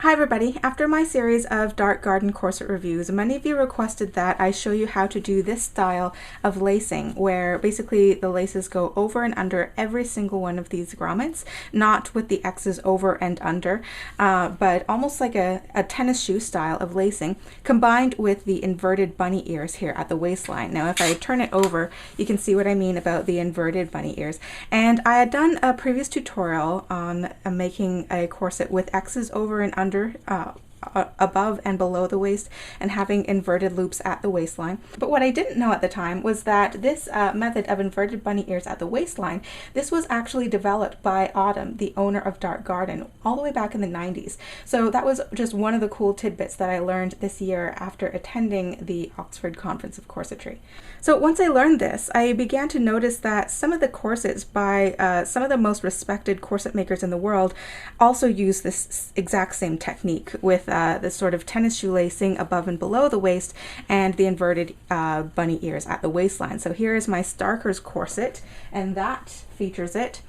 Hi everybody! After my series of dark garden corset reviews, many of you requested that I show you how to do this style of lacing, where basically the laces go over and under every single one of these grommets, not with the X's over and under, but almost like a tennis shoe style of lacing, combined with the inverted bunny ears here at the waistline. Now if I turn it over, you can see what I mean about the inverted bunny ears. And I had done a previous tutorial on making a corset with X's over and under, above and below the waist, and having inverted loops at the waistline. But what I didn't know at the time was that this method of inverted bunny ears at the waistline, this was actually developed by Adamme, the owner of Dark Garden, all the way back in the 90s. So that was just one of the cool tidbits that I learned this year after attending the Oxford Conference of Corsetry. So once I learned this, I began to notice that some of the corsets by some of the most respected corset makers in the world also use this exact same technique with this sort of tennis shoe lacing above and below the waist and the inverted bunny ears at the waistline. So here is my Starker's corset, and that features it.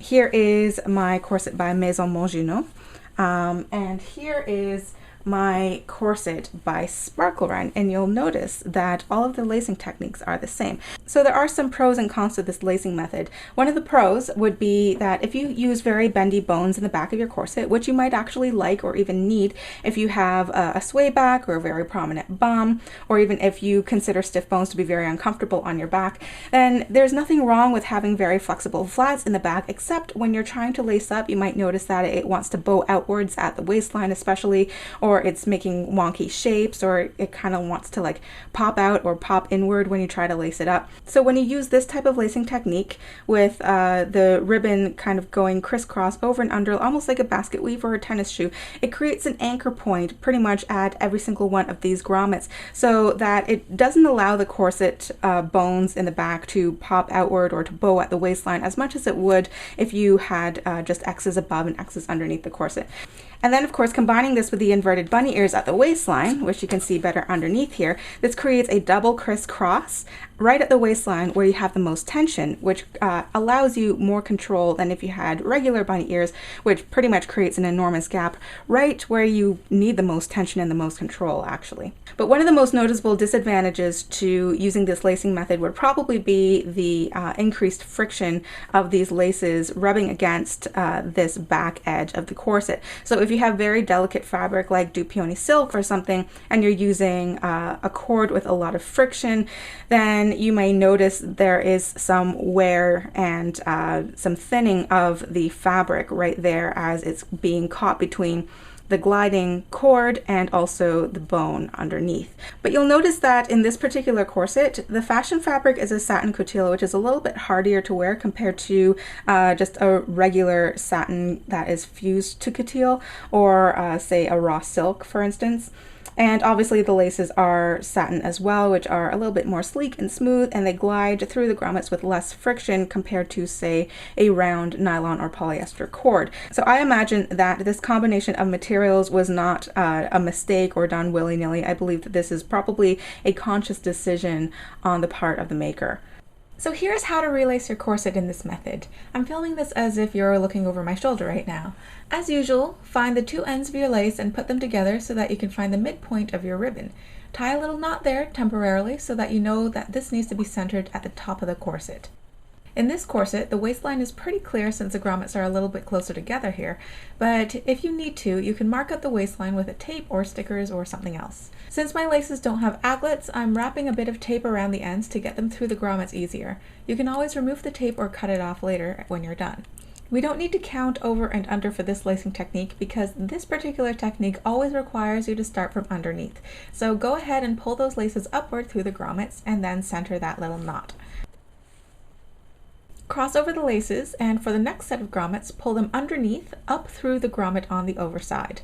Here is my corset by Maison Monginot, and here is my corset by Sparkle Run, and you'll notice that all of the lacing techniques are the same. So there are some pros and cons to this lacing method. One of the pros would be that if you use very bendy bones in the back of your corset, which you might actually like or even need if you have a sway back or a very prominent bum, or even if you consider stiff bones to be very uncomfortable on your back, then there's nothing wrong with having very flexible flats in the back, except when you're trying to lace up, you might notice that it wants to bow outwards at the waistline especially, or it's making wonky shapes, or it kind of wants to like pop out or pop inward when you try to lace it up. So when you use this type of lacing technique with the ribbon kind of going crisscross over and under, almost like a basket weave or a tennis shoe, it creates an anchor point pretty much at every single one of these grommets, so that it doesn't allow the corset bones in the back to pop outward or to bow at the waistline as much as it would if you had just X's above and X's underneath the corset. And then of course, combining this with the inverted bunny ears at the waistline, which you can see better underneath here, this creates a double crisscross right at the waistline where you have the most tension, which allows you more control than if you had regular bunny ears, which pretty much creates an enormous gap right where you need the most tension and the most control actually. But one of the most noticeable disadvantages to using this lacing method would probably be the increased friction of these laces rubbing against this back edge of the corset. So if you have very delicate fabric like du peony silk or something, and you're using a cord with a lot of friction, then you may notice there is some wear and some thinning of the fabric right there as it's being caught between the gliding cord and also the bone underneath. But you'll notice that in this particular corset, the fashion fabric is a satin couture, which is a little bit hardier to wear compared to just a regular satin that is fused to couture, or say a raw silk, for instance. And obviously the laces are satin as well, which are a little bit more sleek and smooth, and they glide through the grommets with less friction compared to, say, a round nylon or polyester cord. So I imagine that this combination of materials was not a mistake or done willy-nilly. I believe that this is probably a conscious decision on the part of the maker. So here's how to relace your corset in this method. I'm filming this as if you're looking over my shoulder right now. As usual, find the two ends of your lace and put them together so that you can find the midpoint of your ribbon. Tie a little knot there temporarily so that you know that this needs to be centered at the top of the corset. In this corset, the waistline is pretty clear since the grommets are a little bit closer together here, but if you need to, you can mark out the waistline with a tape or stickers or something else. Since my laces don't have aglets, I'm wrapping a bit of tape around the ends to get them through the grommets easier. You can always remove the tape or cut it off later when you're done. We don't need to count over and under for this lacing technique because this particular technique always requires you to start from underneath. So go ahead and pull those laces upward through the grommets and then center that little knot. Cross over the laces, and for the next set of grommets, pull them underneath up through the grommet on the overside.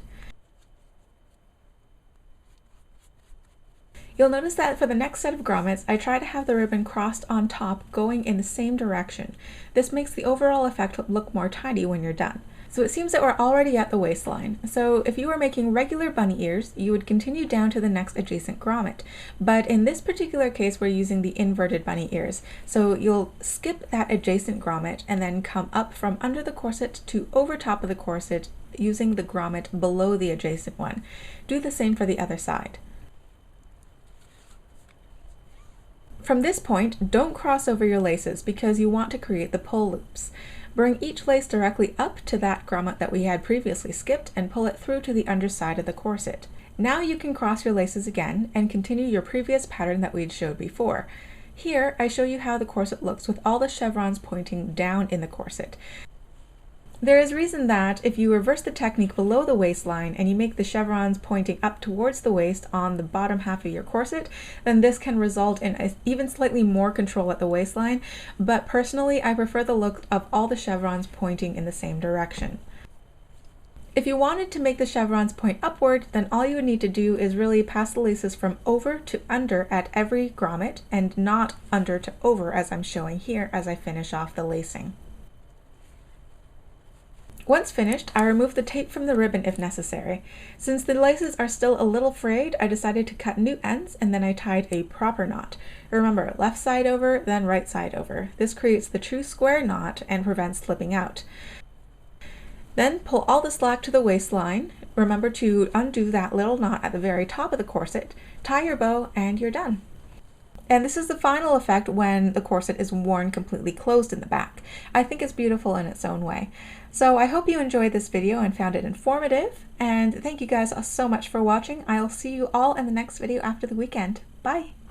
You'll notice that for the next set of grommets, I try to have the ribbon crossed on top going in the same direction. This makes the overall effect look more tidy when you're done. So it seems that we're already at the waistline. So if you were making regular bunny ears, you would continue down to the next adjacent grommet. But in this particular case, we're using the inverted bunny ears. So you'll skip that adjacent grommet and then come up from under the corset to over top of the corset using the grommet below the adjacent one. Do the same for the other side. From this point, don't cross over your laces because you want to create the pull loops. Bring each lace directly up to that grommet that we had previously skipped and pull it through to the underside of the corset. Now you can cross your laces again and continue your previous pattern that we'd showed before. Here, I show you how the corset looks with all the chevrons pointing down in the corset. There is reason that if you reverse the technique below the waistline and you make the chevrons pointing up towards the waist on the bottom half of your corset, then this can result in even slightly more control at the waistline, but personally I prefer the look of all the chevrons pointing in the same direction. If you wanted to make the chevrons point upward, then all you would need to do is really pass the laces from over to under at every grommet and not under to over as I'm showing here as I finish off the lacing. Once finished, I remove the tape from the ribbon if necessary. Since the laces are still a little frayed, I decided to cut new ends and then I tied a proper knot. Remember, left side over, then right side over. This creates the true square knot and prevents slipping out. Then pull all the slack to the waistline. Remember to undo that little knot at the very top of the corset, tie your bow, and you're done. And this is the final effect when the corset is worn completely closed in the back. I think it's beautiful in its own way. So I hope you enjoyed this video and found it informative, and thank you guys so much for watching. I'll see you all in the next video after the weekend. Bye!